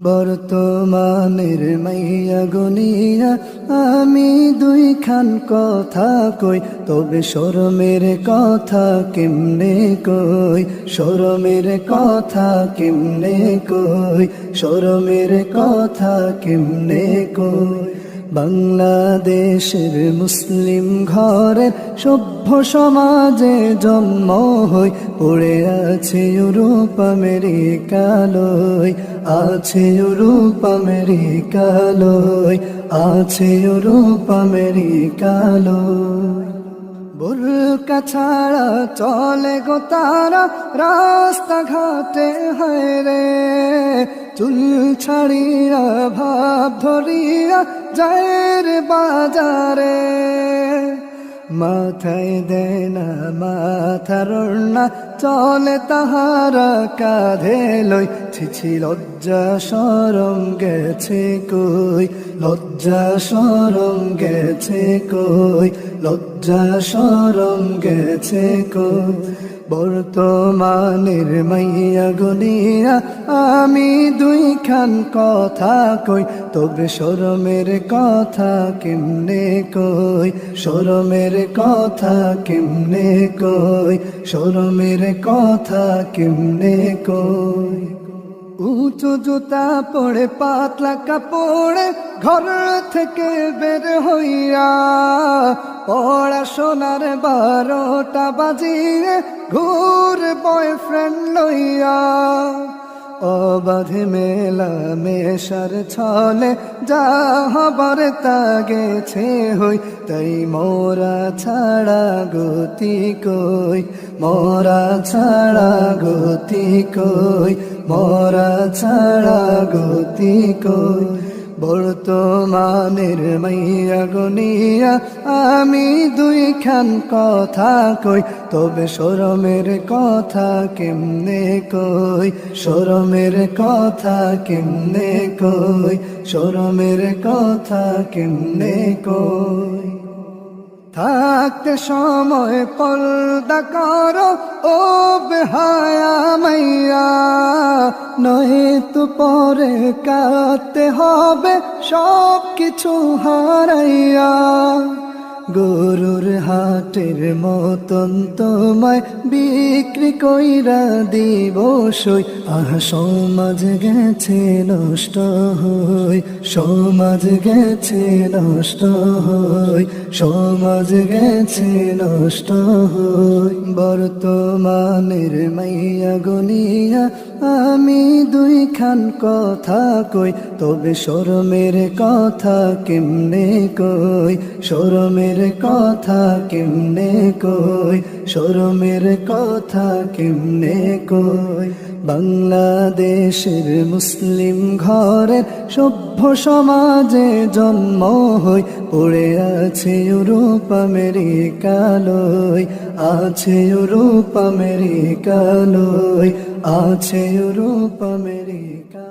বর্তমানের মাইয়া গুনিয়া আমি দুইখান কথা কই, তবে শরমের কথা কেমনে কই, শরমের কথা কেমনে কই, শরমের কথা কেমনে কই। বাংলাদেশের মুসলিম ঘরের সভ্য সমাজে জন্ম হই, পড়ে আছে ইউরোপ আমেরিকালয়, আছে ইউরোপ আমেরিকালয়, আছে ইউরোপ আমেরিকালয়। বোরকা ছাড়া চলে গো তারা রাস্তাঘাটে, হায় রে চুল ছাড়িয়া ভাব ধরিয়া যায় রে বাজারে। মাথায় দেয় না মাথার ওড়না, চলে তাহারা কাঁধে লই, ছিছি লজ্জা শরম গেছে কই, লজ্জা শরম গেছে কই, লজ্জা শরম গেছে কই। বর্তমানের মাইয়া গুনিয়া আমি দুইখান কথা কই, তবে শরমের কথা কেমনে কই, শরমের কথা কেমনে কই, শরমের কথা কেমনে কই। উঁচু জুতা পড়ে পাতলা কাপড়ে ঘর থেকে বের হইয়া, পড়াশোনার 12টা বাজিয়ে ঘুর বয়ফ্রেন্ড লইয়া। অবাধে মেলা মেশার ছলে যা হবার তা গেছে হই, তাই মোরা ছাড়া গতি কই, মোরা ছাড়া গতি কই, মোরা ছাড়া গতি কই। বর্তমানের মাইয়া গুনিয়া আমি দুইখান কথা কই, তবে শরমের কথা কেমনে কই, শরমের কথা কেমনে কই, শরমের কথা কেমনে কই। থাকতে সময় পর্দা করো ও বেহায়া মাইয়া, নয়তো পরে কাঁদতে হবে সব কিছু হারাইয়া। গরুর হাটের মতন তোমায় বিক্রি কইরা দিব সই, আহ সমাজ গেছে নষ্ট হই, সমাজ গেছে নষ্ট হই, সমাজ গেছে নষ্ট হই। বর্তমানের মাইয়া গুনিয়া আমি দুইখান কথা কই, তবে শরমের কথা কেমনে কই, শরমের কথা কেমনে কই, শরমের কথা কেমনে কই। বাংলাদেশের মুসলিম ঘরের সভ্য সমাজে জন্ম হই, পড়ে আছে ইউরোপ আমেরিকালয়, আছে ইউরোপ আমেরিকালয়, আছে ইউরোপ আমেরিকা।